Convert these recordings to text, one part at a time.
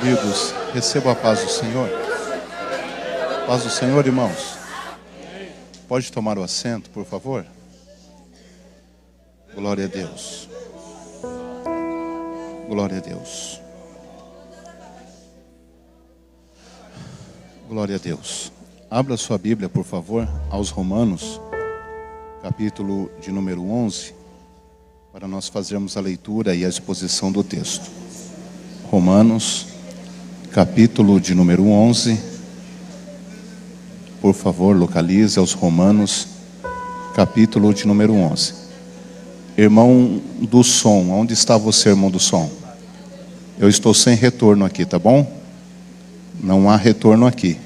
Queridos, receba a paz do Senhor. Paz do Senhor, irmãos. Pode tomar o assento, por favor? Glória a Deus. Glória a Deus. Glória a Deus. Abra sua Bíblia, por favor, aos Romanos, capítulo de número 11, para nós fazermos a leitura e a exposição do texto. Romanos, capítulo de número 11. Por favor, localize aos Romanos, capítulo de número 11. Irmão do som, onde está você, irmão do som? Eu estou sem retorno aqui, tá bom? Não há retorno aqui.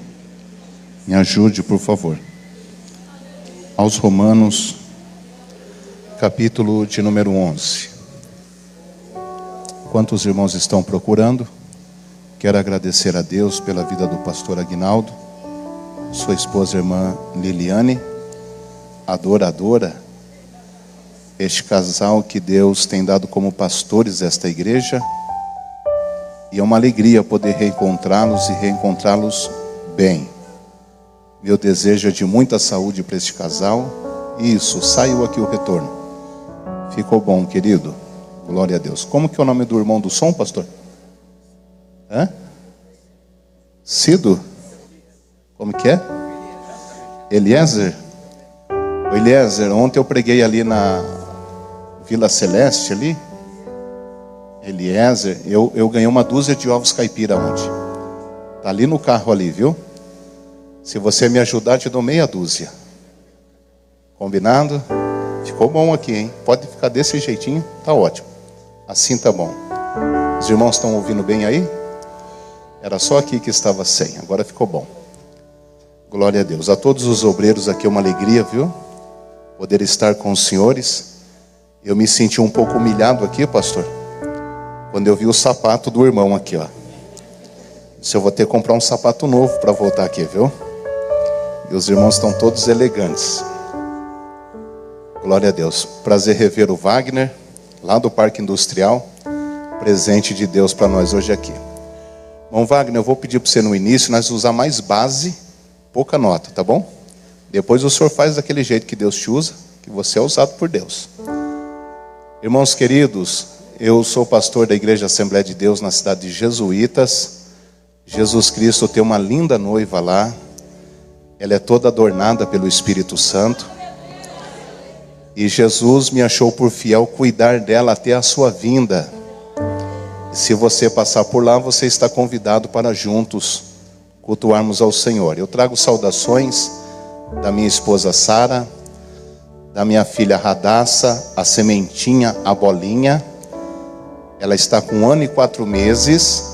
Me ajude, por favor. Aos Romanos, capítulo de número 11. Quantos irmãos estão procurando? Quero agradecer a Deus pela vida do pastor Aguinaldo, sua esposa, irmã Liliane, adoradora, este casal que Deus tem dado como pastores desta igreja. E é uma alegria poder reencontrá-los e reencontrá-los bem. Meu desejo é de muita saúde para este casal. Isso, saiu aqui o retorno. Ficou bom, querido. Glória a Deus. Como que é o nome do irmão do som, pastor? Cido? Como que é? Eliezer? O Eliezer, ontem eu preguei ali na Vila Celeste ali. Eliezer, eu ganhei uma dúzia de ovos caipira ontem. Tá ali no carro ali, viu? Se você me ajudar, te dou meia dúzia. Combinado? Ficou bom aqui, hein? Pode ficar desse jeitinho, tá ótimo. Assim tá bom. Os irmãos estão ouvindo bem aí? Era só aqui que estava sem, agora ficou bom. Glória a Deus. A todos os obreiros aqui é uma alegria, viu? Poder estar com os senhores. Eu me senti um pouco humilhado aqui, pastor, quando eu vi o sapato do irmão aqui, ó. Se eu vou ter que comprar um sapato novo para voltar aqui, viu? E os irmãos estão todos elegantes. Glória a Deus. Prazer rever o Wagner, lá do Parque Industrial. Presente de Deus para nós hoje aqui. Bom, Wagner, eu vou pedir para você no início, nós usar mais base, pouca nota, tá bom? Depois o senhor faz daquele jeito que Deus te usa, que você é usado por Deus. Irmãos queridos, eu sou pastor da Igreja Assembleia de Deus na cidade de Jesuítas. Jesus Cristo tem uma linda noiva lá. Ela é toda adornada pelo Espírito Santo. E Jesus me achou por fiel cuidar dela até a sua vinda. E se você passar por lá, você está convidado para juntos cultuarmos ao Senhor. Eu trago saudações da minha esposa Sara, da minha filha Radassa, a sementinha, a bolinha. Ela está com 1 ano e 4 meses,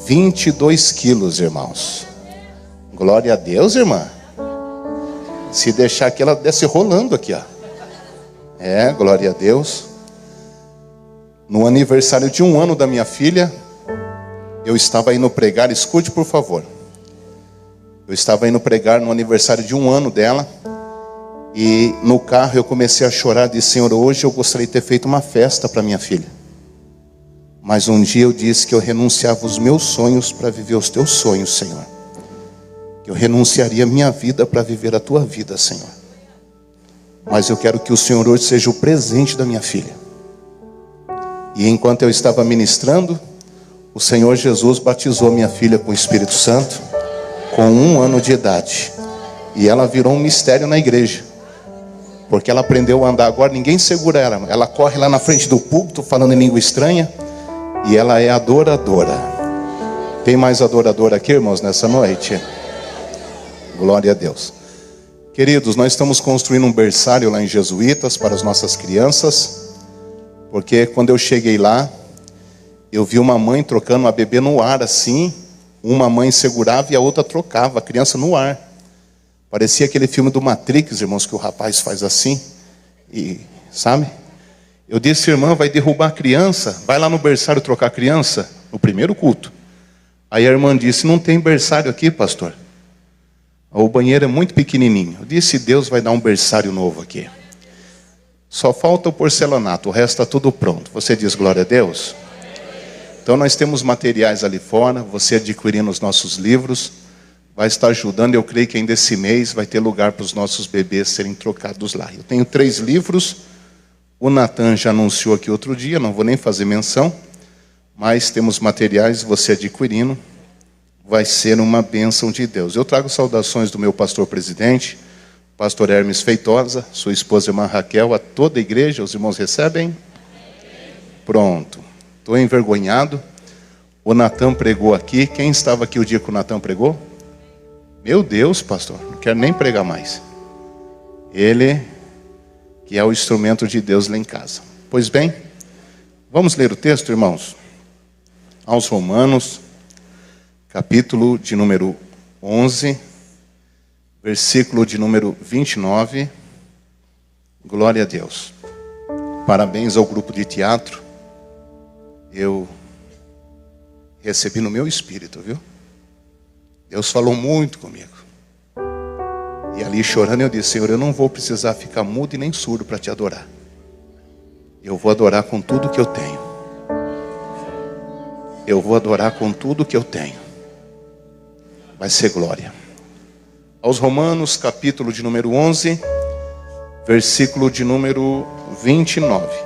22 quilos, irmãos. Glória a Deus, irmã. Se deixar aqui, ela desce rolando aqui, ó. Glória a Deus. No aniversário de 1 ano da minha filha, eu estava indo pregar, escute por favor. Eu estava indo pregar no aniversário de 1 ano dela. E no carro eu comecei a chorar, disse: Senhor, hoje eu gostaria de ter feito uma festa para minha filha. Mas um dia eu disse que eu renunciava os meus sonhos para viver os teus sonhos, Senhor. Que eu renunciaria a minha vida para viver a tua vida, Senhor. Mas eu quero que o Senhor hoje seja o presente da minha filha. E enquanto eu estava ministrando, o Senhor Jesus batizou minha filha com o Espírito Santo, com 1 ano de idade. E ela virou um mistério na igreja. Porque ela aprendeu a andar agora, ninguém segura ela. Ela corre lá na frente do púlpito, falando em língua estranha. E ela é adoradora. Tem mais adoradora aqui, irmãos, nessa noite? Glória a Deus. Queridos, nós estamos construindo um berçário lá em Jesuítas para as nossas crianças. Porque quando eu cheguei lá, eu vi uma mãe trocando uma bebê no ar assim. Uma mãe segurava e a outra trocava a criança no ar. Parecia aquele filme do Matrix, irmãos, que o rapaz faz assim. E, sabe? Eu disse: irmã, vai derrubar a criança? Vai lá no berçário trocar a criança? No primeiro culto. Aí a irmã disse: não tem berçário aqui, pastor. O banheiro é muito pequenininho. Eu disse: Deus vai dar um berçário novo aqui. Só falta o porcelanato, o resto está tudo pronto. Você diz glória a Deus? Então nós temos materiais ali fora, você adquirindo os nossos livros, vai estar ajudando. Eu creio que ainda esse mês vai ter lugar para os nossos bebês serem trocados lá. Eu tenho 3 livros, o Natan já anunciou aqui outro dia, não vou nem fazer menção, mas temos materiais, você adquirindo, vai ser uma bênção de Deus. Eu trago saudações do meu pastor presidente, pastor Hermes Feitosa, sua esposa irmã Raquel, a toda a igreja. Os irmãos recebem? Pronto. Estou envergonhado. O Natan pregou aqui. Quem estava aqui o dia que o Natan pregou? Meu Deus, pastor, não quero nem pregar mais. Ele que é o instrumento de Deus lá em casa. Pois bem, vamos ler o texto, irmãos? Aos Romanos, capítulo de número 11, versículo de número 29. Glória a Deus. Parabéns ao grupo de teatro. Eu recebi no meu espírito, viu? Deus falou muito comigo. E ali chorando eu disse: Senhor, eu não vou precisar ficar mudo e nem surdo para te adorar. Eu vou adorar com tudo que eu tenho. Eu vou adorar com tudo que eu tenho. Vai ser glória. Aos Romanos, capítulo de número 11, versículo de número 29.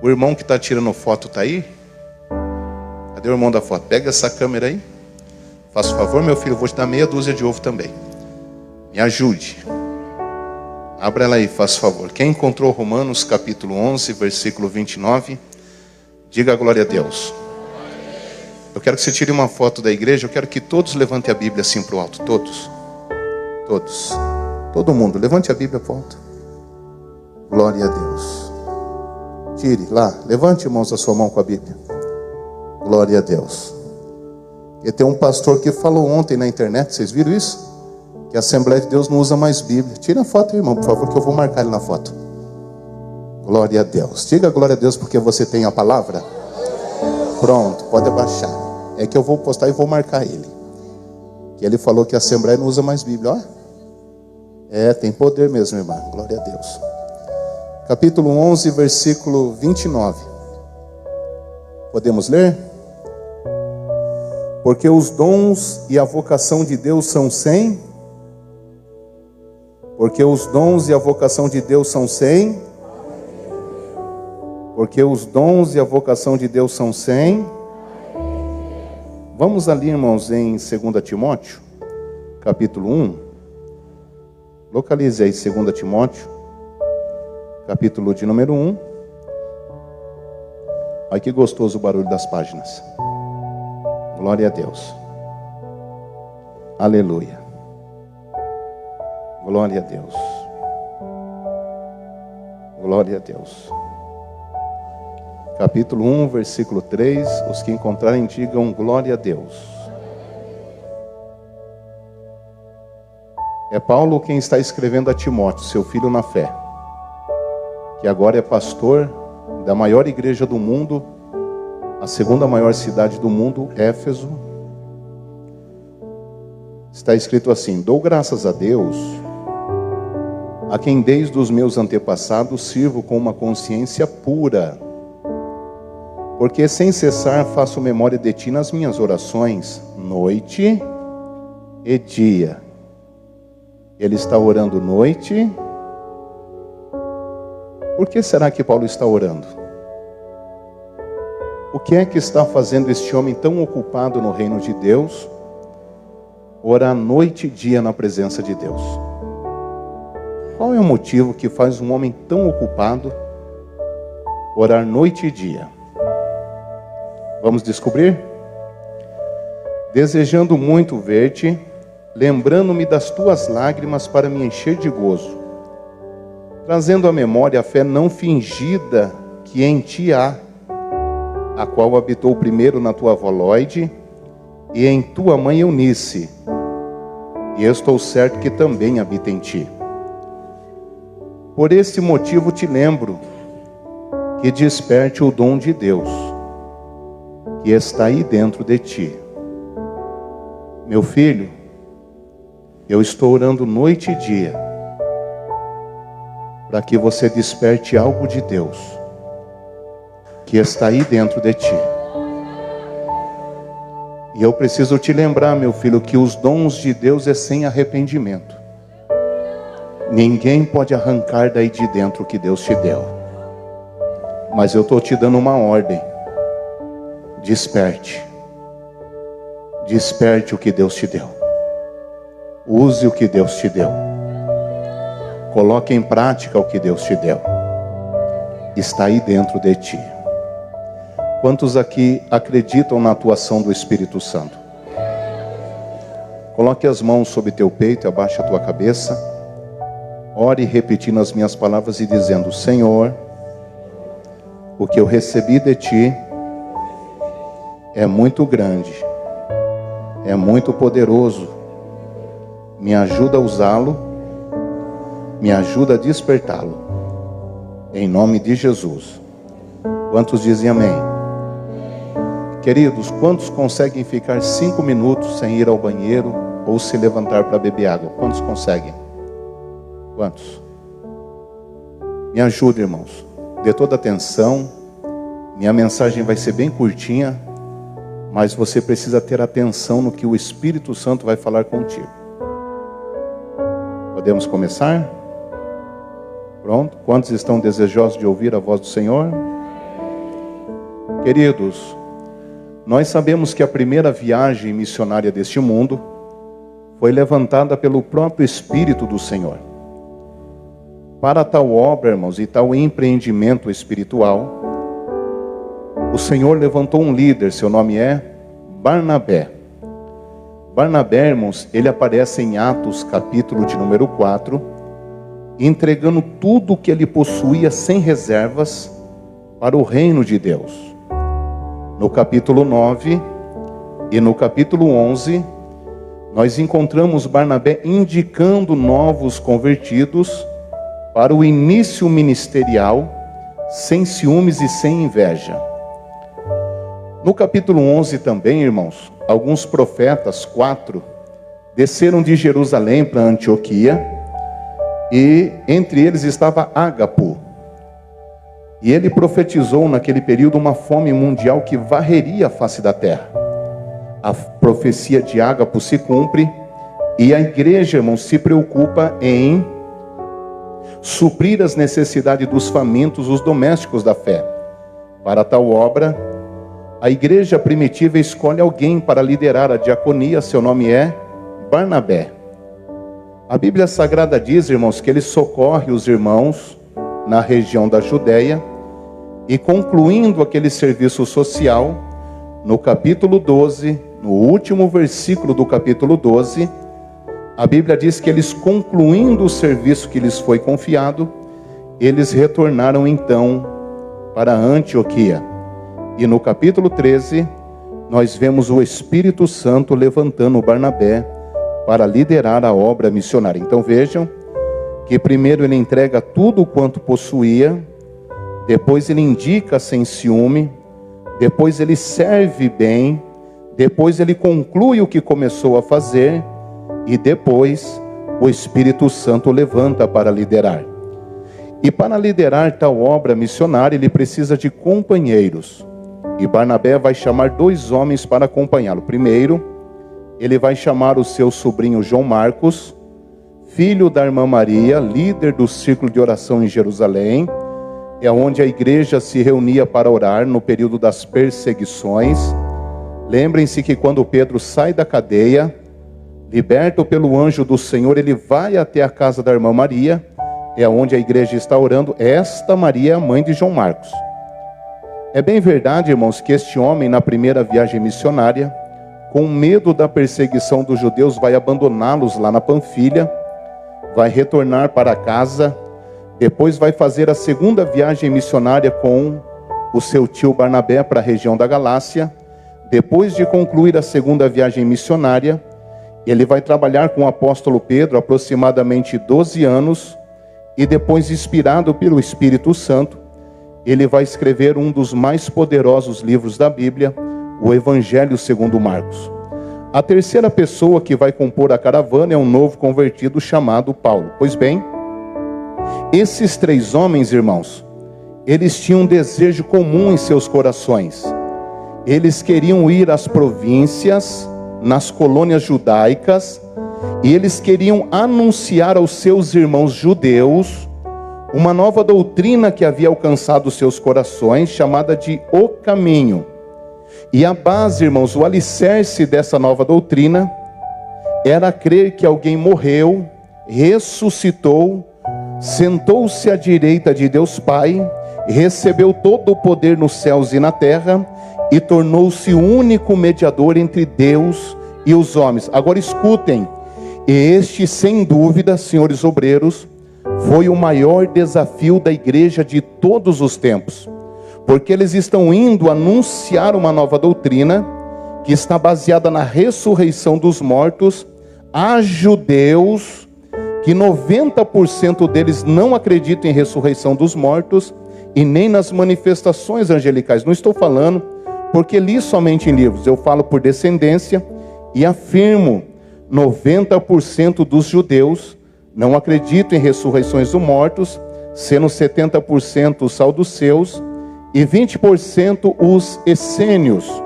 O irmão que está tirando foto está aí? Cadê o irmão da foto? Pega essa câmera aí. Faça o favor, meu filho, eu vou te dar meia dúzia de ovo também. Me ajude. Abra ela aí, faça o favor. Quem encontrou Romanos capítulo 11, versículo 29, diga a glória a Deus. Eu quero que você tire uma foto da igreja. Eu quero que todos levantem a Bíblia assim para o alto. Todos. Todos. Todo mundo. Levante a Bíblia para o alto. Glória a Deus. Tire lá. Levante, irmãos, a sua mão com a Bíblia. Glória a Deus. E tem um pastor que falou ontem na internet. Vocês viram isso? Que a Assembleia de Deus não usa mais Bíblia. Tira a foto, irmão, por favor, que eu vou marcar ele na foto. Glória a Deus. Diga glória a Deus porque você tem a palavra. Pronto, pode abaixar. É que eu vou postar e vou marcar ele. Que ele falou que a Assembleia não usa mais Bíblia. Ó. Tem poder mesmo, irmã. Glória a Deus. Capítulo 11, versículo 29. Podemos ler? Porque os dons e a vocação de Deus são sem. Porque os dons e a vocação de Deus são sem. Porque os dons e a vocação de Deus são sem. Vamos ali, irmãos, em 2 Timóteo, capítulo 1. Localize aí 2 Timóteo, capítulo de número 1. Olha que gostoso o barulho das páginas. Glória a Deus. Aleluia. Glória a Deus. Glória a Deus. Capítulo 1, versículo 3. Os que encontrarem digam glória a Deus. É Paulo quem está escrevendo a Timóteo, seu filho na fé, que agora é pastor da maior igreja do mundo, a segunda maior cidade do mundo, Éfeso. Está escrito assim: dou graças a Deus, a quem desde os meus antepassados sirvo com uma consciência pura, porque sem cessar faço memória de ti nas minhas orações, noite e dia. Ele está orando noite. Por que será que Paulo está orando? O que é que está fazendo este homem tão ocupado no reino de Deus orar noite e dia na presença de Deus? Qual é o motivo que faz um homem tão ocupado orar noite e dia? Vamos descobrir? Desejando muito ver-te, lembrando-me das tuas lágrimas para me encher de gozo, trazendo à memória a fé não fingida que em ti há, a qual habitou primeiro na tua avó Lóide e em tua mãe Eunice, e eu estou certo que também habita em ti. Por esse motivo te lembro que desperte o dom de Deus que está aí dentro de ti. Meu filho, eu estou orando noite e dia para que você desperte algo de Deus que está aí dentro de ti. E eu preciso te lembrar, meu filho, que os dons de Deus é sem arrependimento. Ninguém pode arrancar daí de dentro o que Deus te deu. Mas eu estou te dando uma ordem. Desperte. Desperte o que Deus te deu. Use o que Deus te deu. Coloque em prática o que Deus te deu. Está aí dentro de ti. Quantos aqui acreditam na atuação do Espírito Santo? Coloque as mãos sobre teu peito e abaixe a tua cabeça. Ore repetindo as minhas palavras e dizendo: Senhor, o que eu recebi de ti é muito grande, é muito poderoso. Me ajuda a usá-lo, me ajuda a despertá-lo. Em nome de Jesus. Quantos dizem amém? Queridos, quantos conseguem ficar 5 minutos sem ir ao banheiro ou se levantar para beber água? Quantos conseguem? Quantos? Me ajuda, irmãos. Dê toda atenção. Minha mensagem vai ser bem curtinha, mas você precisa ter atenção no que o Espírito Santo vai falar contigo. Podemos começar? Pronto? Quantos estão desejosos de ouvir a voz do Senhor? Queridos, nós sabemos que a primeira viagem missionária deste mundo foi levantada pelo próprio Espírito do Senhor. Para tal obra, irmãos, e tal empreendimento espiritual, o Senhor levantou um líder, seu nome é Barnabé. Barnabé, irmãos, ele aparece em Atos, capítulo de número 4, entregando tudo o que ele possuía sem reservas para o reino de Deus. No capítulo 9 e no capítulo 11, nós encontramos Barnabé indicando novos convertidos para o início ministerial, sem ciúmes e sem inveja. No capítulo 11 também, irmãos, alguns profetas, 4, desceram de Jerusalém para Antioquia, e entre eles estava Ágapo. E ele profetizou naquele período uma fome mundial que varreria a face da terra. A profecia de Ágapo se cumpre e a igreja, irmãos, se preocupa em suprir as necessidades dos famintos, os domésticos da fé. Para tal obra, a igreja primitiva escolhe alguém para liderar a diaconia, seu nome é Barnabé. A Bíblia Sagrada diz, irmãos, que ele socorre os irmãos na região da Judéia, e concluindo aquele serviço social, no capítulo 12, no último versículo do capítulo 12, a Bíblia diz que eles, concluindo o serviço que lhes foi confiado, eles retornaram então para Antioquia. E no capítulo 13, nós vemos o Espírito Santo levantando Barnabé para liderar a obra missionária. Então vejam que primeiro ele entrega tudo quanto possuía, depois ele indica sem ciúme, depois ele serve bem, depois ele conclui o que começou a fazer, e depois o Espírito Santo levanta para liderar. E para liderar tal obra missionária, ele precisa de companheiros. E Barnabé vai chamar 2 homens para acompanhá-lo. Primeiro, ele vai chamar o seu sobrinho João Marcos, filho da irmã Maria, líder do círculo de oração em Jerusalém, é onde a igreja se reunia para orar no período das perseguições. Lembrem-se que quando Pedro sai da cadeia, liberto pelo anjo do Senhor, ele vai até a casa da irmã Maria, é onde a igreja está orando. Esta Maria é a mãe de João Marcos. É bem verdade, irmãos, que este homem, na primeira viagem missionária, com medo da perseguição dos judeus, vai abandoná-los lá na Panfilha, vai retornar para casa, depois vai fazer a segunda viagem missionária com o seu tio Barnabé para a região da Galácia. Depois de concluir a segunda viagem missionária, ele vai trabalhar com o apóstolo Pedro aproximadamente 12 anos, e depois, inspirado pelo Espírito Santo, ele vai escrever um dos mais poderosos livros da Bíblia, o Evangelho segundo Marcos. A terceira pessoa que vai compor a caravana é um novo convertido chamado Paulo. Pois bem, esses 3 homens, irmãos, eles tinham um desejo comum em seus corações. eles queriam ir às províncias, nas colônias judaicas, e eles queriam anunciar aos seus irmãos judeus uma nova doutrina que havia alcançado seus corações, chamada de O Caminho. E a base, irmãos, o alicerce dessa nova doutrina era crer que alguém morreu, ressuscitou, sentou-se à direita de Deus Pai, recebeu todo o poder nos céus e na terra, e tornou-se o único mediador entre Deus e os homens. Agora escutem, este, sem dúvida, senhores obreiros, foi o maior desafio da igreja de todos os tempos, porque eles estão indo anunciar uma nova doutrina, que está baseada na ressurreição dos mortos, a judeus, que 90% deles não acreditam em ressurreição dos mortos, e nem nas manifestações angelicais. Não estou falando porque li somente em livros, eu falo por descendência, e afirmo, 90% dos judeus não acreditam em ressurreições dos mortos, sendo 70% os saduceus e 20% os essênios.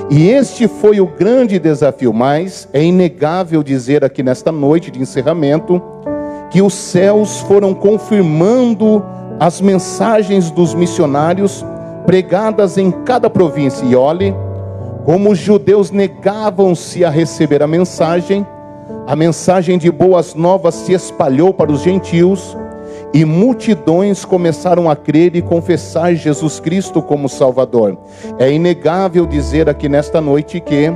E este foi o grande desafio, mas é inegável dizer aqui nesta noite de encerramento, que os céus foram confirmando as mensagens dos missionários pregadas em cada província. E olhe, como os judeus negavam-se a receber a mensagem de boas novas se espalhou para os gentios, e multidões começaram a crer e confessar Jesus Cristo como Salvador. É inegável dizer aqui nesta noite que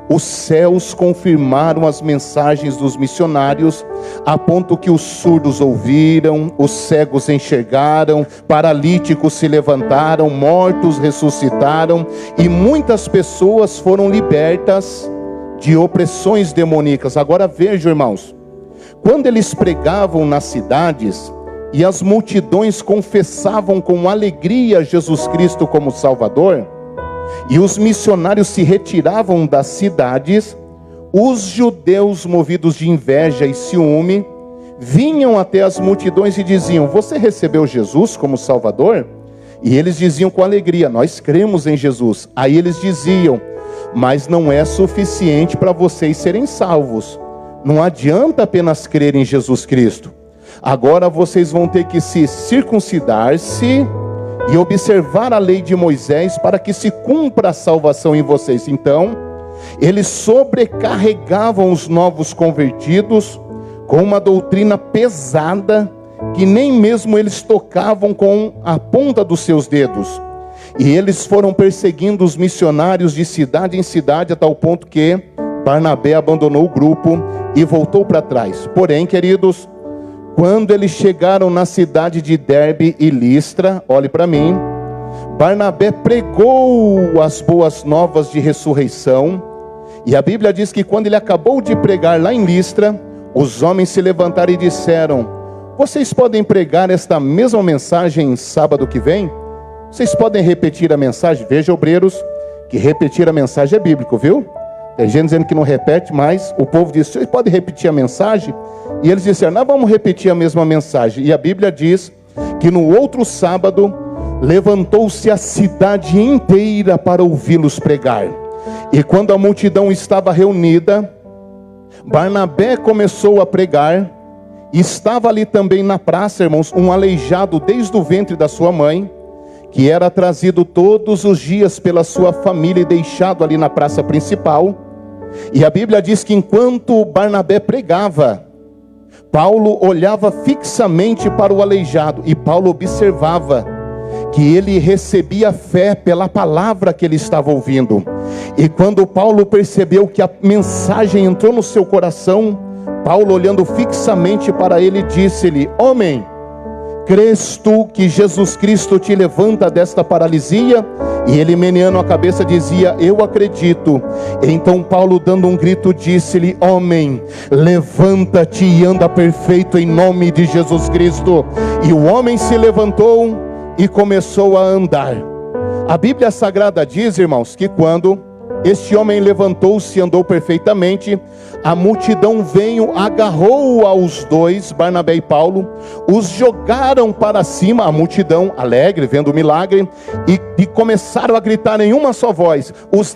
os céus confirmaram as mensagens dos missionários, a ponto que os surdos ouviram, os cegos enxergaram, paralíticos se levantaram, mortos ressuscitaram, e muitas pessoas foram libertas de opressões demoníacas. Agora vejam, irmãos, quando eles pregavam nas cidades, e as multidões confessavam com alegria Jesus Cristo como Salvador, e os missionários se retiravam das cidades, os judeus, movidos de inveja e ciúme, vinham até as multidões e diziam: você recebeu Jesus como Salvador? E eles diziam com alegria: nós cremos em Jesus. Aí eles diziam: mas não é suficiente para vocês serem salvos. Não adianta apenas crer em Jesus Cristo. Agora vocês vão ter que se circuncidar-se e observar a lei de Moisés, para que se cumpra a salvação em vocês. Então, eles sobrecarregavam os novos convertidos com uma doutrina pesada, que nem mesmo eles tocavam com a ponta dos seus dedos. E eles foram perseguindo os missionários de cidade em cidade, a tal ponto que Barnabé abandonou o grupo e voltou para trás. Porém, queridos, quando eles chegaram na cidade de Derbe e Listra, olhe para mim, Barnabé pregou as boas novas de ressurreição, e a Bíblia diz que quando ele acabou de pregar lá em Listra, os homens se levantaram e disseram: vocês podem pregar esta mesma mensagem sábado que vem? Vocês podem repetir a mensagem? Veja, obreiros, que repetir a mensagem é bíblico, viu? Tem gente dizendo que não repete, mas o povo disse: vocês podem repetir a mensagem? E eles disseram: nós vamos repetir a mesma mensagem. E a Bíblia diz que no outro sábado levantou-se a cidade inteira para ouvi-los pregar. E quando a multidão estava reunida, Barnabé começou a pregar. E estava ali também na praça, irmãos, um aleijado desde o ventre da sua mãe, que era trazido todos os dias pela sua família e deixado ali na praça principal. E a Bíblia diz que enquanto Barnabé pregava, Paulo olhava fixamente para o aleijado, e Paulo observava que ele recebia fé pela palavra que ele estava ouvindo. E quando Paulo percebeu que a mensagem entrou no seu coração, Paulo, olhando fixamente para ele, disse-lhe: homem, crês tu que Jesus Cristo te levanta desta paralisia? E ele, meneando a cabeça, dizia: eu acredito. Então Paulo, dando um grito, disse-lhe: homem, levanta-te e anda perfeito em nome de Jesus Cristo. E o homem se levantou e começou a andar. A Bíblia Sagrada diz, irmãos, que quando Este homem levantou-se e andou perfeitamente. A multidão veio, agarrou aos dois, Barnabé e Paulo, os jogaram para cima, a multidão alegre, vendo o milagre, e começaram a gritar em uma só voz: os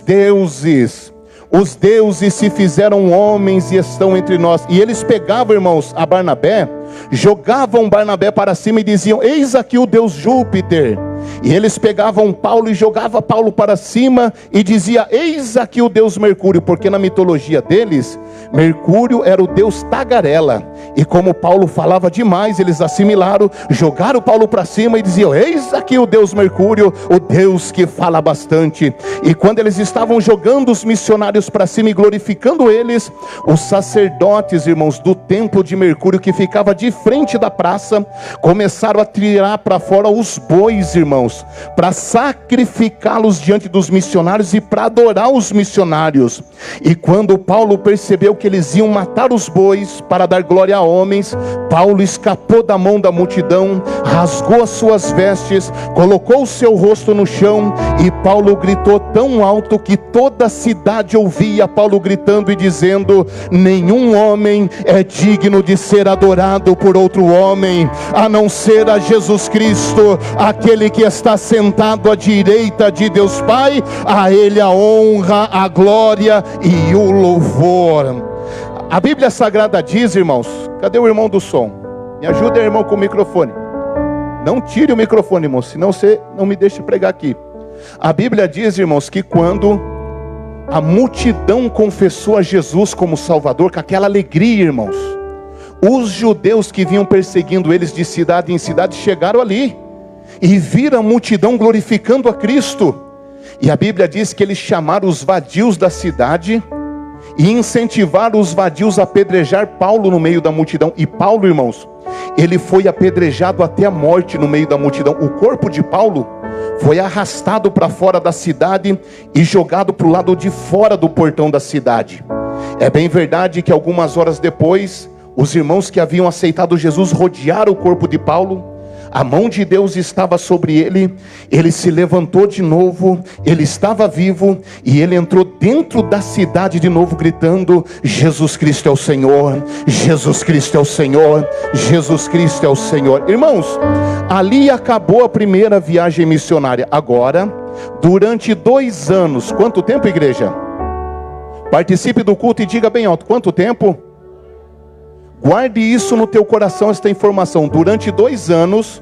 deuses se fizeram homens e estão entre nós. E eles pegavam, irmãos, a Barnabé, jogavam Barnabé para cima e diziam: eis aqui o Deus Júpiter. E eles pegavam Paulo e jogavam Paulo para cima e dizia: eis aqui o Deus Mercúrio, porque na mitologia deles, Mercúrio era o Deus tagarela. E como Paulo falava demais, eles assimilaram, jogaram Paulo para cima e diziam: eis aqui o Deus Mercúrio, o Deus que fala bastante. E quando eles estavam jogando os missionários para cima e glorificando eles, os sacerdotes, irmãos, do templo de Mercúrio, que ficava de frente da praça, começaram a tirar para fora os bois, irmãos, para sacrificá-los diante dos missionários e para adorar os missionários. E quando Paulo percebeu que eles iam matar os bois para dar glória a homens, Paulo escapou da mão da multidão, rasgou as suas vestes, colocou o seu rosto no chão, e Paulo gritou tão alto que toda a cidade ouvia Paulo gritando e dizendo: nenhum homem é digno de ser adorado por outro homem, a não ser a Jesus Cristo, aquele que está sentado à direita de Deus Pai. A Ele a honra, a glória e o louvor. A Bíblia Sagrada diz, irmãos, cadê o irmão do som? Me ajuda, irmão, com o microfone. Não tire o microfone, irmão, senão você não me deixa pregar aqui. A Bíblia diz, irmãos, que quando a multidão confessou a Jesus como Salvador, com aquela alegria, irmãos, os judeus que vinham perseguindo eles de cidade em cidade chegaram ali e viram a multidão glorificando a Cristo. E a Bíblia diz que eles chamaram os vadios da cidade e incentivaram os vadios a apedrejar Paulo no meio da multidão. E Paulo, irmãos, ele foi apedrejado até a morte no meio da multidão. O corpo de Paulo foi arrastado para fora da cidade e jogado para o lado de fora do portão da cidade. É bem verdade que algumas horas depois, os irmãos que haviam aceitado Jesus rodearam o corpo de Paulo. A mão de Deus estava sobre ele, ele se levantou de novo, ele estava vivo, e ele entrou dentro da cidade de novo gritando: Jesus Cristo é o Senhor, Jesus Cristo é o Senhor, Jesus Cristo é o Senhor. Irmãos, ali acabou a primeira viagem missionária. Agora, durante 2 anos, quanto tempo, igreja? Participe do culto e diga bem alto: quanto tempo? Guarde isso no teu coração, esta informação. Durante 2 anos,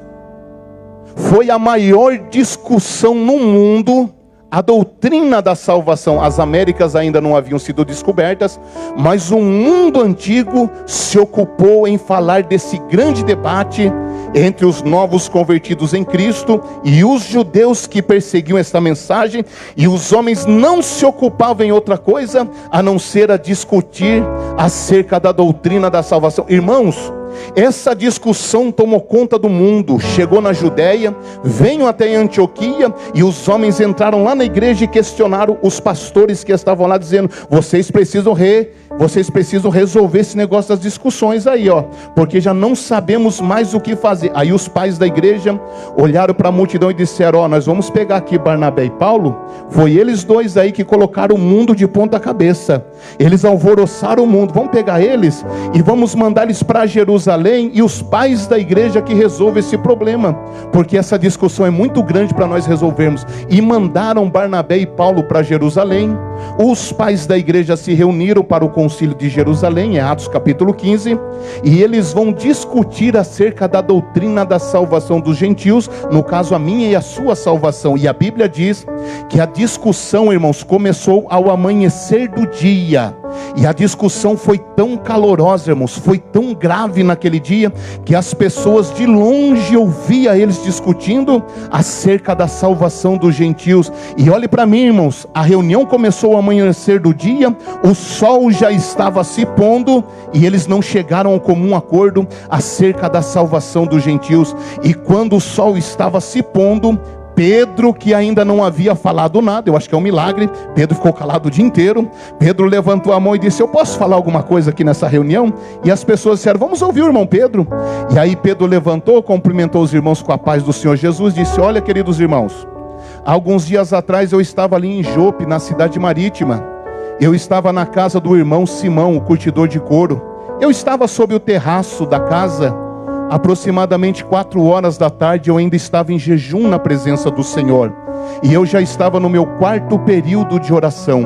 foi a maior discussão no mundo, a doutrina da salvação. As Américas ainda não haviam sido descobertas, mas o mundo antigo se ocupou em falar desse grande debate entre os novos convertidos em Cristo e os judeus que perseguiam esta mensagem. E os homens não se ocupavam em outra coisa a não ser a discutir acerca da doutrina da salvação. Irmãos, essa discussão tomou conta do mundo, chegou na Judéia, veio até Antioquia, e os homens entraram lá na igreja e questionaram os pastores que estavam lá, dizendo: vocês precisam resolver esse negócio das discussões aí, ó, porque já não sabemos mais o que fazer. Aí os pais da igreja olharam para a multidão e disseram: ó, nós vamos pegar aqui Barnabé e Paulo. Foi eles dois aí que colocaram o mundo de ponta cabeça, eles alvoroçaram o mundo, vamos pegar eles e vamos mandar eles para Jerusalém, e os pais da igreja que resolvem esse problema, porque essa discussão é muito grande para nós resolvermos. E mandaram Barnabé e Paulo para Jerusalém. Os pais da igreja se reuniram para o concílio de Jerusalém, em Atos capítulo 15, e eles vão discutir acerca da doutrina da salvação dos gentios, no caso a minha e a sua salvação. E a Bíblia diz que a discussão, irmãos, começou ao amanhecer do dia. E a discussão foi tão calorosa, irmãos, foi tão grave naquele dia, que as pessoas de longe ouviam eles discutindo acerca da salvação dos gentios. E olhe para mim, irmãos, a reunião começou ao amanhecer do dia, o sol já estava se pondo, e eles não chegaram ao comum acordo acerca da salvação dos gentios. E quando o sol estava se pondo, Pedro, que ainda não havia falado nada, eu acho que é um milagre, Pedro ficou calado o dia inteiro. Pedro levantou a mão e disse: eu posso falar alguma coisa aqui nessa reunião? E as pessoas disseram: vamos ouvir o irmão Pedro. E aí Pedro levantou, cumprimentou os irmãos com a paz do Senhor Jesus, disse: olha, queridos irmãos, Alguns dias atrás eu estava ali em Jope, na cidade marítima. Eu estava na casa do irmão Simão, o curtidor de couro. Eu estava sob o terraço da casa. Aproximadamente 4 horas da tarde eu ainda estava em jejum na presença do Senhor. E eu já estava no meu 4º período de oração.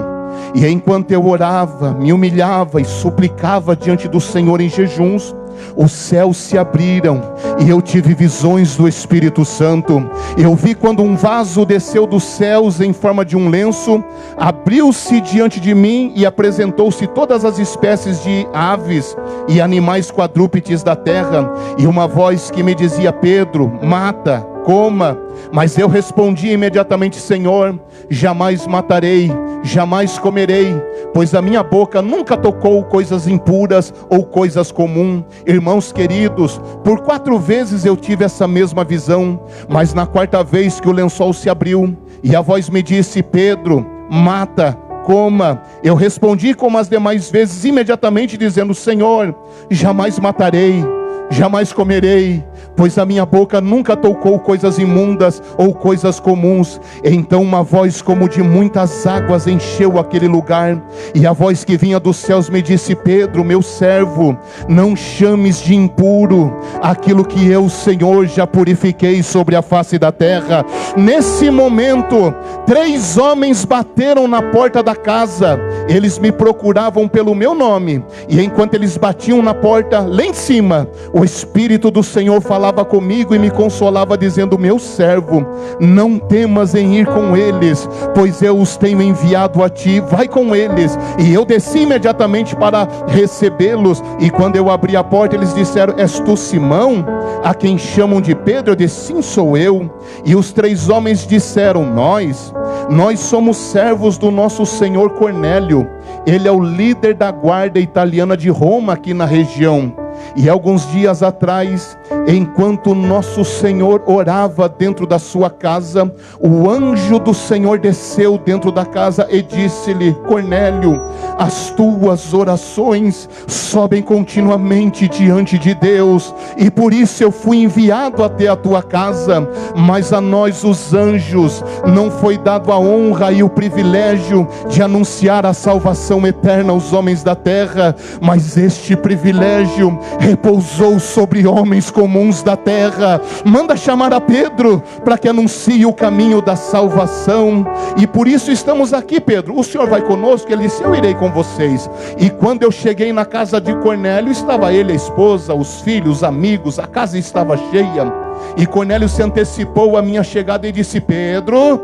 E enquanto eu orava, me humilhava e suplicava diante do Senhor em jejuns, os céus se abriram e eu tive visões do Espírito Santo. Eu vi quando um vaso desceu dos céus em forma de um lenço, abriu-se diante de mim e apresentou-se todas as espécies de aves e animais quadrúpedes da terra, e uma voz que me dizia: Pedro, mata, coma. Mas eu respondi imediatamente: Senhor, jamais matarei, jamais comerei, pois a minha boca nunca tocou coisas impuras ou coisas comuns. Irmãos queridos, por 4 vezes eu tive essa mesma visão, mas na 4ª vez que o lençol se abriu e a voz me disse: Pedro, mata, coma, eu respondi como as demais vezes, imediatamente dizendo: Senhor, jamais matarei, jamais comerei, pois a minha boca nunca tocou coisas imundas ou coisas comuns. Então uma voz como de muitas águas encheu aquele lugar, e a voz que vinha dos céus me disse: Pedro, meu servo, não chames de impuro aquilo que eu, Senhor, já purifiquei sobre a face da terra. Nesse momento, 3 homens bateram na porta da casa. Eles me procuravam pelo meu nome, e enquanto eles batiam na porta, lá em cima, o Espírito do Senhor falava comigo e me consolava, dizendo: meu servo, não temas em ir com eles, pois eu os tenho enviado a ti, vai com eles. E eu desci imediatamente para recebê-los, e quando eu abri a porta, eles disseram: és tu Simão, a quem chamam de Pedro? Eu disse: sim, sou eu. E os 3 homens disseram: nós somos servos do nosso senhor Cornélio. Ele é o líder da guarda italiana de Roma aqui na região. E alguns dias atrás, enquanto nosso Senhor orava dentro da sua casa, o anjo do Senhor desceu dentro da casa e disse-lhe: Cornélio, as tuas orações sobem continuamente diante de Deus, e por isso eu fui enviado até a tua casa. Mas a nós, os anjos, não foi dado a honra e o privilégio de anunciar a salvação eterna aos homens da terra, mas este privilégio repousou sobre homens comuns da terra. Manda chamar a Pedro para que anuncie o caminho da salvação. E por isso estamos aqui. Pedro, o senhor vai conosco? Ele disse: eu irei com vocês. E quando eu cheguei na casa de Cornélio, estava ele, a esposa, os filhos, os amigos, a casa estava cheia. E Cornélio se antecipou à minha chegada e disse: Pedro,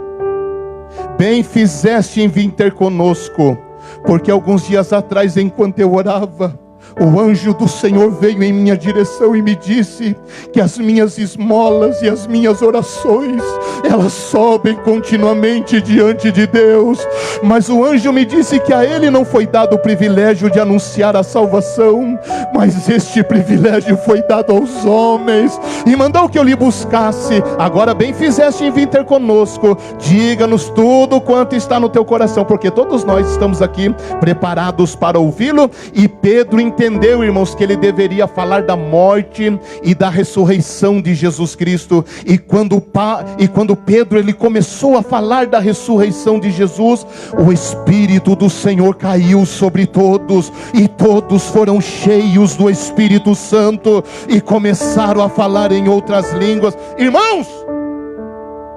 bem fizeste em vir ter conosco, porque alguns dias atrás, enquanto eu orava, o anjo do Senhor veio em minha direção e me disse que as minhas esmolas e as minhas orações, elas sobem continuamente diante de Deus. Mas o anjo me disse que a ele não foi dado o privilégio de anunciar a salvação, mas este privilégio foi dado aos homens, e mandou que eu lhe buscasse. Agora bem fizeste em vir ter conosco. Diga-nos tudo quanto está no teu coração, porque todos nós estamos aqui preparados para ouvi-lo. E Pedro entendeu, irmãos, que ele deveria falar da morte e da ressurreição de Jesus Cristo. E quando Pedro ele começou a falar da ressurreição de Jesus, o Espírito do Senhor caiu sobre todos, e todos foram cheios do Espírito Santo e começaram a falar em outras línguas. Irmãos,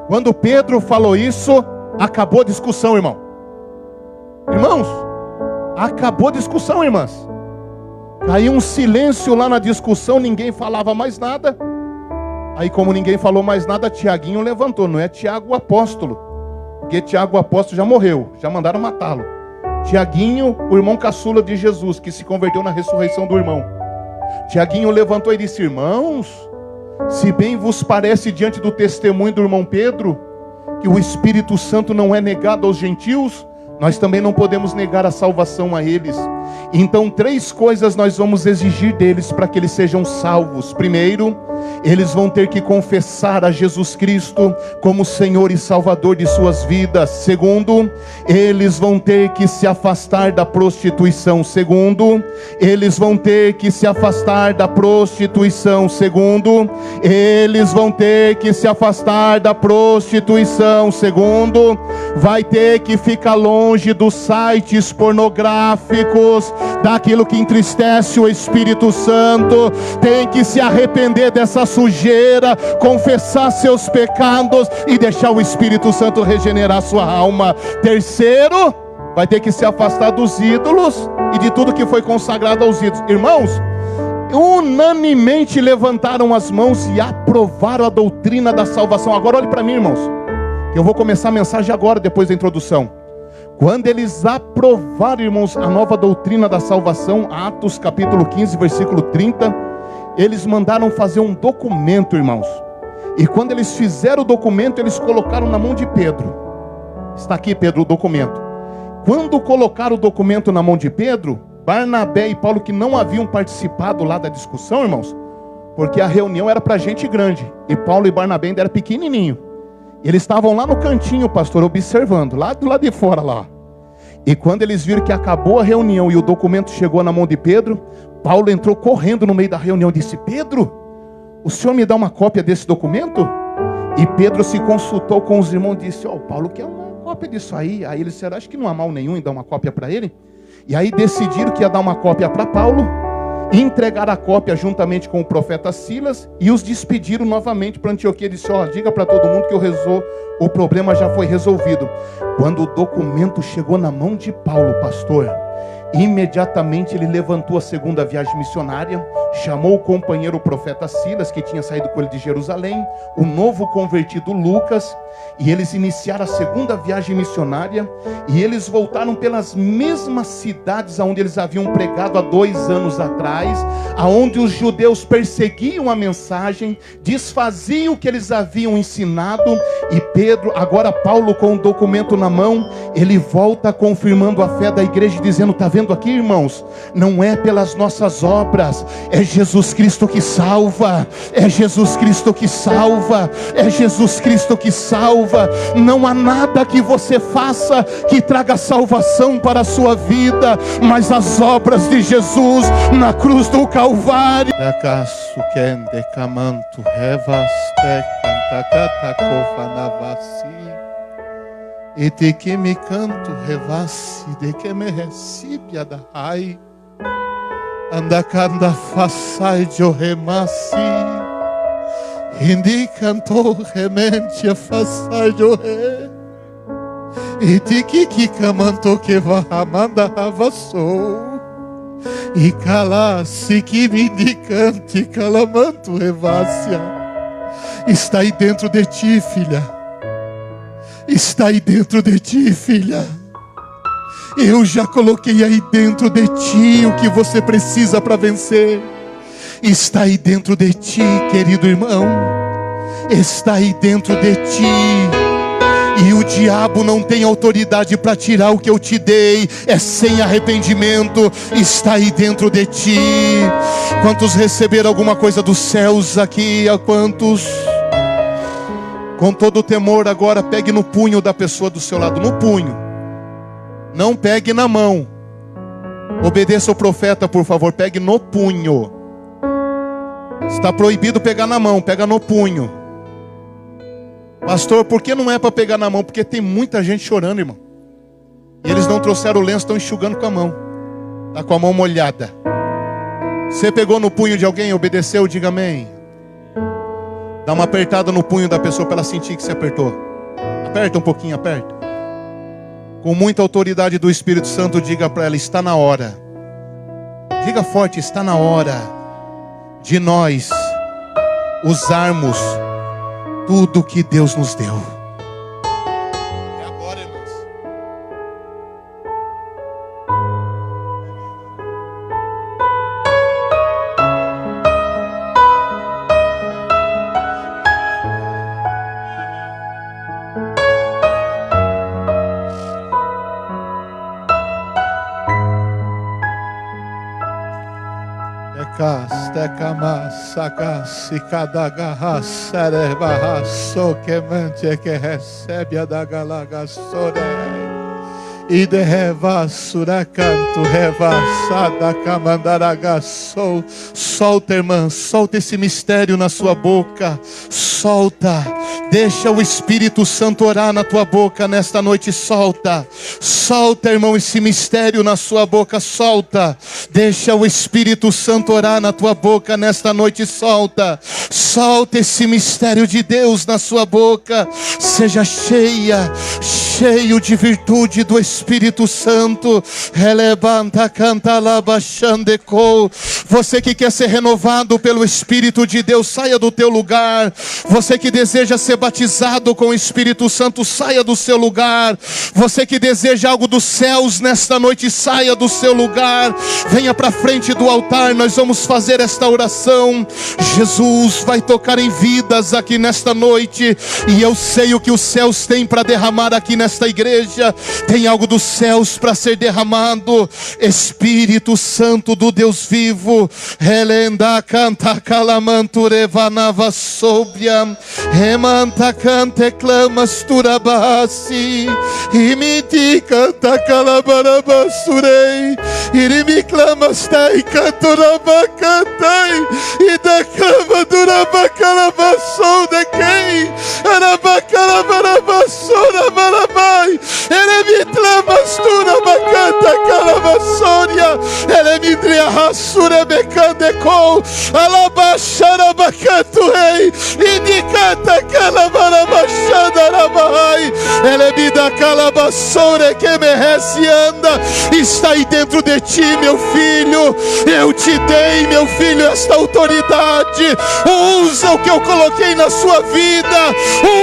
quando Pedro falou isso, acabou a discussão, irmão. Irmãos, acabou a discussão, irmãs. Caiu um silêncio lá na discussão, ninguém falava mais nada. Aí, como ninguém falou mais nada, Tiaguinho levantou. Não é Tiago o apóstolo, porque Tiago o apóstolo já morreu, já mandaram matá-lo. Tiaguinho, o irmão caçula de Jesus, que se converteu na ressurreição do irmão. Tiaguinho levantou e disse: irmãos, se bem vos parece diante do testemunho do irmão Pedro, que o Espírito Santo não é negado aos gentios, nós também não podemos negar a salvação a eles. Então 3 coisas nós vamos exigir deles para que eles sejam salvos. Primeiro, eles vão ter que confessar a Jesus Cristo como Senhor e Salvador de suas vidas. Segundo, eles vão ter que se afastar da prostituição. Segundo, eles vão ter que se afastar da prostituição. Segundo, eles vão ter que se afastar da prostituição. Segundo, vai ter que ficar longe dos sites pornográficos, daquilo que entristece o Espírito Santo. Tem que se arrepender dessa sujeira, confessar seus pecados e deixar o Espírito Santo regenerar sua alma. Terceiro, vai ter que se afastar dos ídolos e de tudo que foi consagrado aos ídolos. Irmãos, unanimemente levantaram as mãos e aprovaram a doutrina da salvação. Agora olhe para mim, irmãos, eu vou começar a mensagem agora, depois da introdução. Quando eles aprovaram, irmãos, a nova doutrina da salvação, Atos capítulo 15, versículo 30, eles mandaram fazer um documento, irmãos. E quando eles fizeram o documento, eles colocaram na mão de Pedro. Está aqui, Pedro, o documento. Quando colocaram o documento na mão de Pedro, Barnabé e Paulo, que não haviam participado lá da discussão, irmãos, porque a reunião era para gente grande, e Paulo e Barnabé ainda eram pequenininho. Eles estavam lá no cantinho, pastor, observando, lá do lado de fora lá. E quando eles viram que acabou a reunião e o documento chegou na mão de Pedro, Paulo entrou correndo no meio da reunião e disse: Pedro, o senhor me dá uma cópia desse documento? E Pedro se consultou com os irmãos e disse: Paulo quer uma cópia disso aí. Aí eles disseram: acho que não há mal nenhum em dar uma cópia para ele. E aí decidiram que ia dar uma cópia para Paulo, entregar a cópia juntamente com o profeta Silas e os despediram novamente para Antioquia. Disse: diga para todo mundo que o problema já foi resolvido. Quando o documento chegou na mão de Paulo, pastor, imediatamente ele levantou a segunda viagem missionária, chamou o companheiro o profeta Silas, que tinha saído com ele de Jerusalém, o novo convertido Lucas, e eles iniciaram a segunda viagem missionária, e eles voltaram pelas mesmas cidades aonde eles haviam pregado há 2 anos atrás, aonde os judeus perseguiam a mensagem, desfaziam o que eles haviam ensinado. E Pedro, agora Paulo com o documento na mão, ele volta confirmando a fé da igreja, dizendo: está vendo aqui, irmãos, não é pelas nossas obras, é Jesus Cristo que salva, é Jesus Cristo que salva, é Jesus Cristo que salva. Não há nada que você faça que traga salvação para a sua vida, mas as obras de Jesus na cruz do Calvário. E de que me canto revasse, de que me recípia da ai, andacanda façai de o remassi, indi cantou remente a façai de o re, e de que camanto que va manda avassou, e calasse que me indicante calamanto revácia, está aí dentro de ti, filha. Está aí dentro de ti, filha. Eu já coloquei aí dentro de ti o que você precisa para vencer. Está aí dentro de ti, querido irmão. Está aí dentro de ti. E o diabo não tem autoridade para tirar o que eu te dei. É sem arrependimento. Está aí dentro de ti. Quantos receberam alguma coisa dos céus aqui? A quantos? Com todo o temor agora, pegue no punho da pessoa do seu lado. No punho. Não pegue na mão. Obedeça o profeta, por favor. Pegue no punho. Está proibido pegar na mão. Pega no punho. Pastor, por que não é para pegar na mão? Porque tem muita gente chorando, irmão. E eles não trouxeram o lenço, estão enxugando com a mão. Está com a mão molhada. Você pegou no punho de alguém, obedeceu, diga amém. Dá uma apertada no punho da pessoa para ela sentir que você apertou. Aperta um pouquinho, aperta. Com muita autoridade do Espírito Santo, diga para ela: está na hora. Diga forte: está na hora de nós usarmos tudo que Deus nos deu. É agora, irmãos. Shekama Saka Sikadaga Sarebaha Sokemente que recebe a da Galaga Sore. E de reva suracanto, reva sada camandaraga sou. Solta, irmã, solta esse mistério na sua boca. Solta, deixa o Espírito Santo orar na tua boca nesta noite. Solta, solta, irmão, esse mistério na sua boca. Solta, deixa o Espírito Santo orar na tua boca nesta noite. Solta, solta esse mistério de Deus na sua boca. Seja cheio de virtude do Espírito Santo. Relevanta, canta, labaxandecou. Você que quer ser renovado pelo Espírito de Deus, saia do teu lugar. Você que deseja ser batizado com o Espírito Santo, saia do seu lugar. Você que deseja algo dos céus nesta noite, saia do seu lugar. Venha para frente do altar, nós vamos fazer esta oração. Jesus vai tocar em vidas aqui nesta noite. E eu sei o que os céus têm para derramar aqui nesta igreja. Tem algo dos céus para ser derramado. Espírito Santo do Deus vivo. Relenda canta calamanturevanava sobria. Remanta cante clamas turabasi. Imiti canta calabarabassurei. Irimi clamas tai canturabacantei. E da clama durabacalabassou de quem? Arabacalabarabassura barabai. Ele me clamas turabacanta calabassoria. Ele me tria rassura becandecou. Alabaxarabacanto rei. E de canta calabarabachada rabai. Ele me dá calabassoura que merece anda. Está aí dentro de ti, meu filho. Eu te dei, meu filho, esta autoridade. Usa o que eu coloquei na sua vida.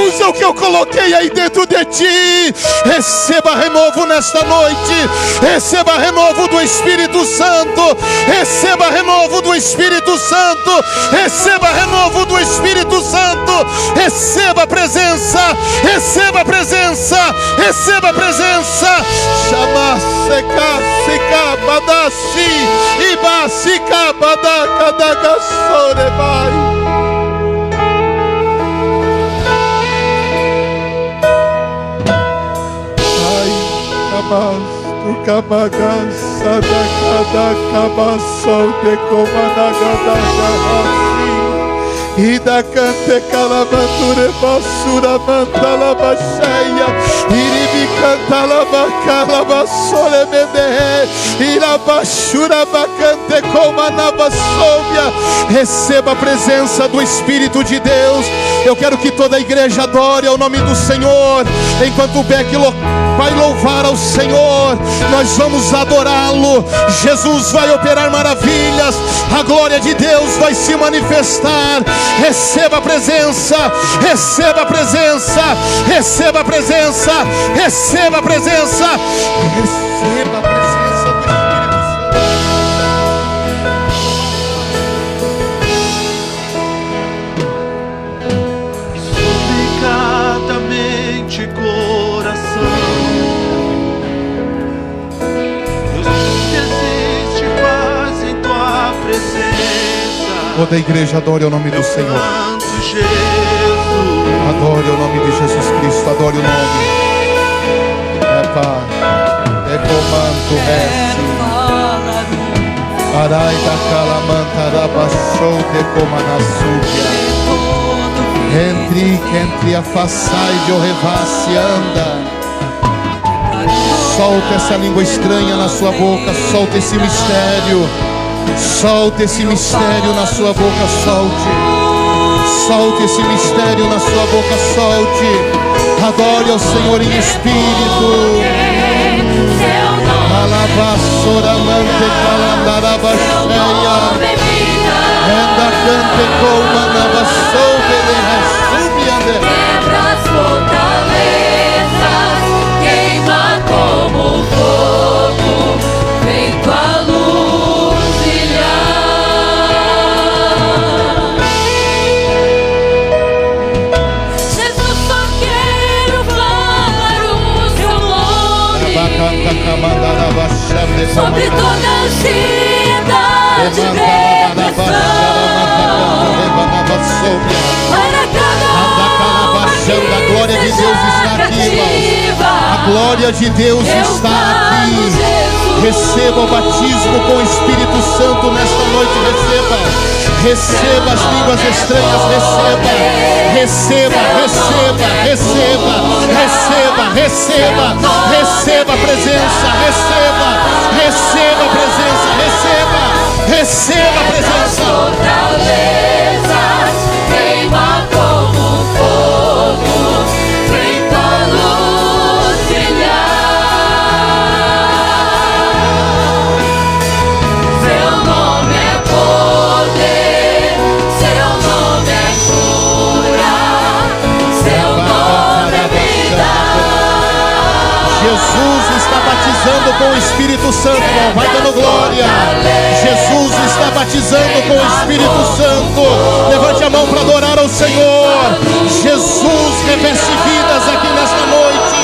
Usa o que eu coloquei aí dentro de ti. Receba renovo nesta noite. Receba renovo do Espírito Santo. Receba renovo do Espírito Santo. Receba renovo do Espírito Santo. Receba a presença. Receba a presença. Receba a presença. Chama seca seca badashi iba sika badaka dagasore vai. Tu kamagas sadakada kabasol de komanaga e da cante calamanture basura mantala baixeia iribi cantala bacala basole mede ira baixura bacante comanaba sombia. Receba a presença do Espírito de Deus. Eu quero que toda a igreja adore ao nome do Senhor. Enquanto o Beck vai louvar ao Senhor, nós vamos adorá-lo. Jesus vai operar maravilhas. A glória de Deus vai se manifestar. Receba a presença. Receba a presença. Receba a presença. Receba a presença. Receba a presença do Espírito Santo. Suplicadamente coração, desiste paz em tua presença. Toda a igreja adore o nome do Senhor. Jesus, adore o nome de Jesus Cristo. Adore o nome. É Pai. É comando rece. Arai da calamanta rabaixou de comanassúbia. Entre a façai de orrevasse anda. Solta essa língua estranha na sua boca. Solta esse mistério. Solta esse mistério na sua boca. Solte. Solte esse mistério na sua boca. Solte. Adore ao Senhor em espírito. Alabassora mante calandarabaxeia. Enda cante colmanabassou beleza. Quebra as fortalezas, queima como fogo, feito a luz brilhar. Jesus, só quero falar o seu nome sobre toda a ansiedade, depressão. glória de Deus está aqui. Receba o batismo com o Espírito Santo nesta noite. Receba as línguas estranhas. Receba a presença. Receba a presença. Fortalezas queima como fogo, feito a luz brilhar. Seu nome é poder, seu nome é cura, seu nome é vida. Jesus está batizando com o Espírito Santo, irmão. Vai dando glória. Jesus está batizando com o Espírito Santo. Levante a mão para adorar ao Senhor. Jesus reveste vidas aqui nesta noite.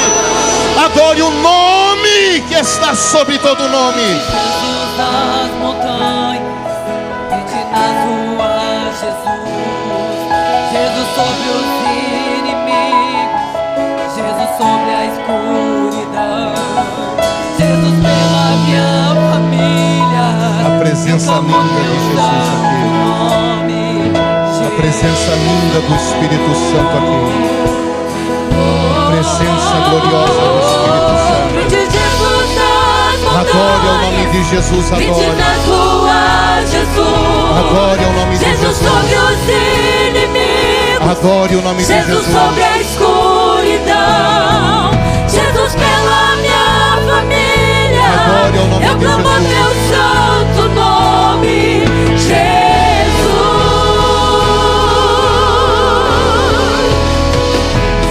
Adore o nome que está sobre todo nome. Jesus nas montanhas, gente nas ruas, Jesus sobre os inimigos, Jesus sobre a escuridão, Jesus pela minha família. A presença linda de Jesus aqui. A presença linda do Espírito Santo aqui. A presença gloriosa do Espírito Santo. Adore o nome de Jesus, adore. nas ruas, Jesus. Adore o nome de Jesus Jesus. sobre os inimigos. Adore o nome de Jesus Jesus. sobre a escuridão, Jesus pela minha família. Adore o nome Eu de clamo Jesus. teu santo nome, Jesus.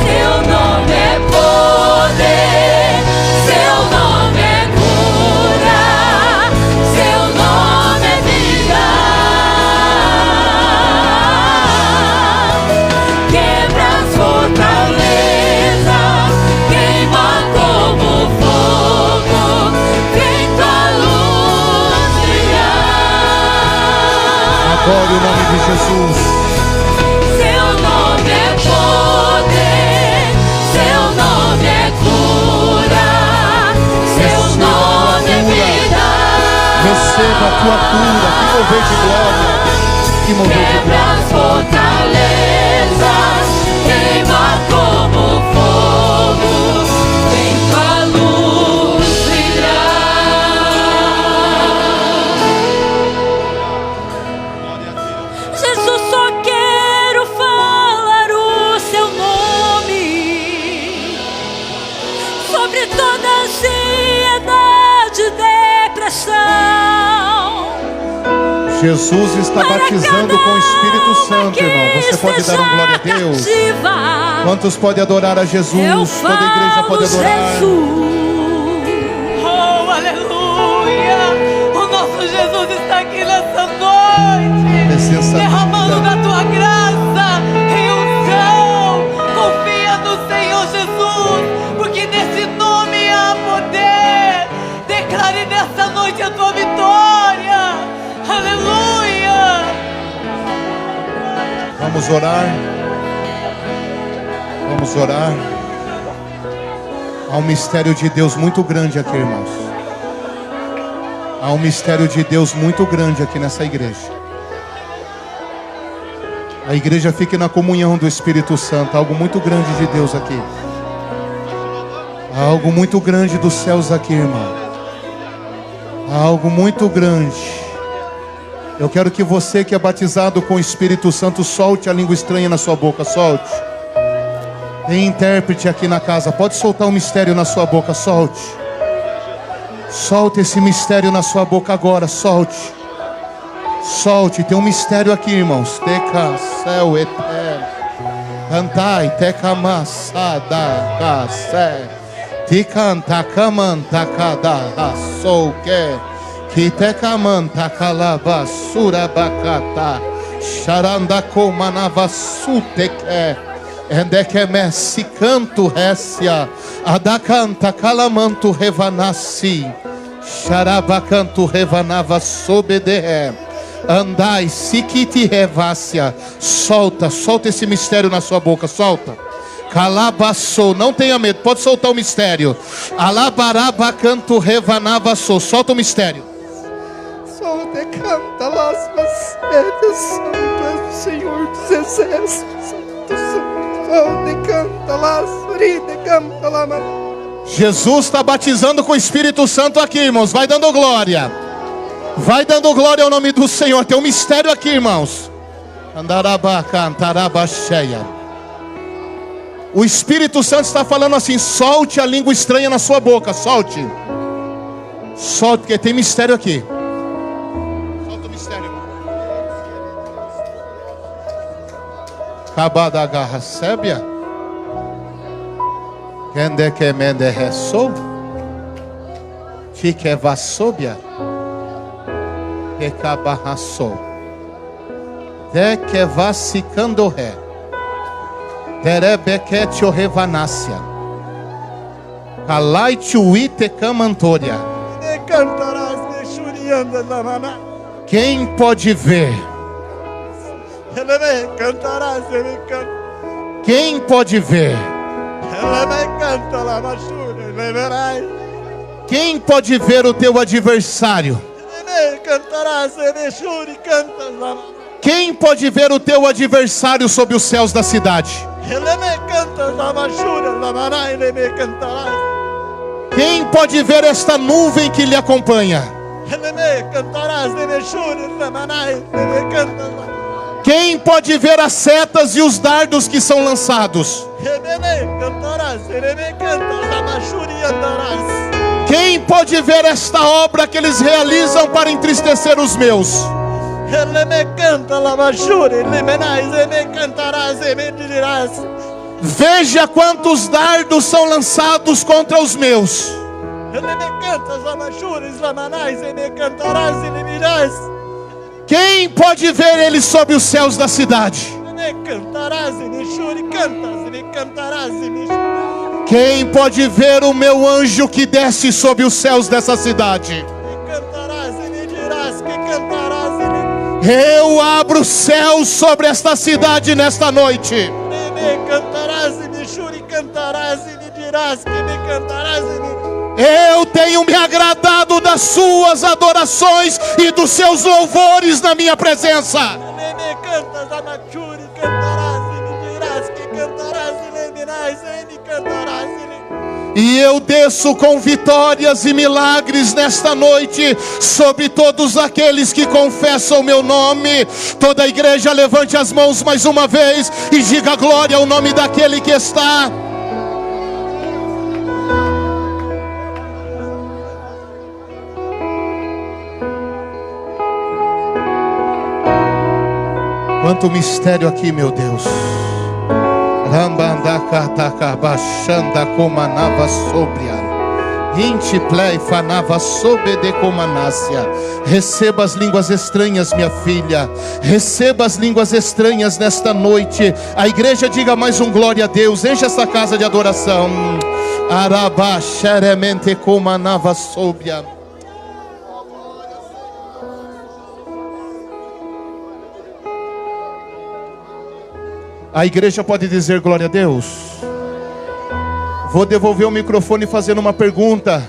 Seu nome é poder, seu nome é cura, seu nome é vida. Quebra as fortalezas, queima como fogo, feito a luz brilhar. Adore o nome de Jesus. Seu nome é poder, seu nome é cura, seu nome é vida. Receba a tua cura. Que mover de glória. Que mover de Quebra glória. as fortalezas, queima como fogo, feito a luz brilhar. Jesus, só quero falar o seu nome sobre toda ansiedade, depressão. Jesus está batizando com o Espírito Santo, irmão. Você pode dar um glória a Deus? Quantos podem adorar a Jesus? Toda a igreja pode adorar. Oh, aleluia! O nosso Jesus está aqui nessa noite, Presença derramando linda. da tua graça e unção. Confia no Senhor Jesus, porque nesse nome há poder. Declare nessa noite a tua vitória. Aleluia! Vamos orar. Vamos orar. Há um mistério de Deus muito grande aqui, irmãos. Há um mistério de Deus muito grande aqui nessa igreja. A igreja fica na comunhão do Espírito Santo. Há algo muito grande de Deus aqui. Há algo muito grande dos céus aqui, irmão. Há algo muito grande. Eu quero que você que é batizado com o Espírito Santo solte a língua estranha na sua boca, solte. Tem intérprete aqui na casa, pode soltar um mistério na sua boca, solte. Solte esse mistério na sua boca agora, solte. Solte, tem um mistério aqui, irmãos. Teca, céu eterno. Cantai, teca massada, cacé. Ticanta, camanta, cada, souque. Kitekamanta kalabasura bakata Sharanda komanavasuteke Endekeme sikantu resya Adakanta kalamantu revanasi Sharabakantu revanava sobedehe Andai sikiti revasya. Solta esse mistério na sua boca, solta. Calabaçou, não tenha medo, pode soltar o mistério. Alabaraba canto revanavaçou, solta o mistério. Só decanta las mercedes, santo é o Senhor dos exércitos, santo, santo, só decanta las, decanta la mano. Jesus está batizando com o Espírito Santo aqui, irmãos, vai dando glória. Vai dando glória ao nome do Senhor, tem um mistério aqui, irmãos. Andaraba cantaraba cheia. O Espírito Santo está falando assim: solte a língua estranha na sua boca, solte. Solte, porque tem mistério aqui. Solta o mistério. Cabada garra sébia. Quende que mende resou. Fique vassóbia. Que cabarraçou. De que vassicando ré. Terebequete o revanácia. Calaite uite camantoria. Decantarás de churianda la mana. Quem pode ver? Ele me cantarás, ele canta. Quem pode ver? Ele me canta la machura, ele verás. Quem pode ver o teu adversário? Ele me cantarás, ele churi canta la mana. Quem pode ver o teu adversário sob os céus da cidade? Ele me canta la machura, la mana, ele me cantarás. Quem pode ver esta nuvem que lhe acompanha? Ele me cantarás, ele churi, la mana, ele me canta la. Quem pode ver as setas e os dardos que são lançados? Ele me cantarás, ele me canta la machura e andarás. Quem pode ver esta obra que eles realizam para entristecer os meus? Ele me canta la machura, ele me cantarás, ele me dirás. Veja quantos dardos são lançados contra os meus. Ele me canta la machura, la manais, ele me cantarás, ele me dirás. Quem pode ver ele sob os céus da cidade? Ele me cantarás, ele churi cantas, ele cantarás, ele. Quem pode ver o meu anjo que desce sob os céus dessa cidade? Ele cantarás, ele dirás, que cantarás, ele. Eu abro o céu sobre esta cidade nesta noite. Ele me cantarás, ele churi cantarás, ele dirás, que me cantarás, ele. Eu tenho me agradado das suas adorações e dos seus louvores na minha presença. Ele me cantas, a machuri cantarás, ele dirás, que cantarás, ele dirás, ele cantarás, ele. E eu desço com vitórias e milagres nesta noite sobre todos aqueles que confessam o meu nome. Toda a igreja levante as mãos mais uma vez e diga glória ao nome daquele que está. Quanto mistério aqui, meu Deus. Rambandacatacabachanda comanava sobria. Intiplei fanava sobe de comanácia. Receba as línguas estranhas, minha filha. Receba as línguas estranhas nesta noite. A igreja diga mais um glória a Deus. Enche esta casa de adoração. Araba xeremente comanava sobria. A igreja pode dizer glória a Deus. Vou devolver o microfone fazendo uma pergunta.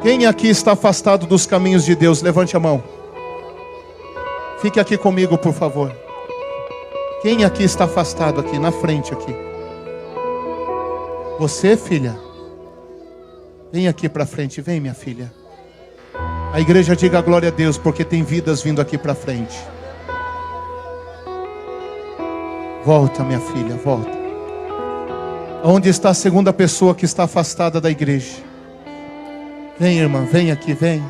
Quem aqui está afastado dos caminhos de Deus? Levante a mão. Fique aqui comigo, por favor. Quem aqui está afastado aqui, na frente aqui? Você, filha? Vem aqui para frente, vem, minha filha. A igreja diga glória a Deus, porque tem vidas vindo aqui para frente. Volta, minha filha, volta. Onde está a segunda pessoa que está afastada da igreja? Vem, irmã, vem aqui, vem.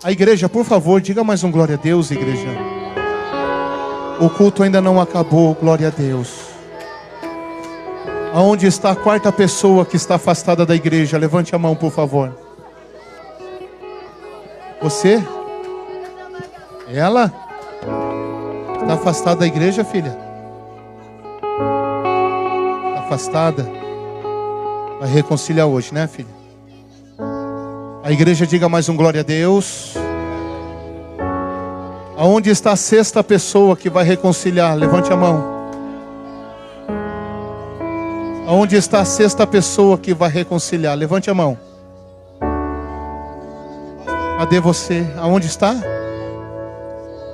A igreja, por favor, diga mais um glória a Deus, igreja. O culto ainda não acabou, glória a Deus. Aonde está a quarta pessoa que está afastada da igreja? Levante a mão, por favor. Você? Ela? Está afastada da igreja, filha? Afastada, vai reconciliar hoje, né, filha? A igreja diga mais um glória a Deus. Aonde está a sexta pessoa que vai reconciliar? Levante a mão. Aonde está a sexta pessoa que vai reconciliar? Levante a mão. Cadê você? Aonde está?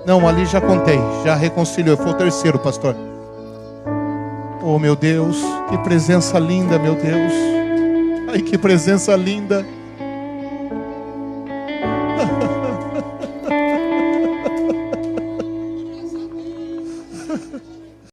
Não, ali já contei, já reconciliou. Foi o terceiro, pastor. Oh, meu Deus, que presença linda, meu Deus. Ai, que presença linda.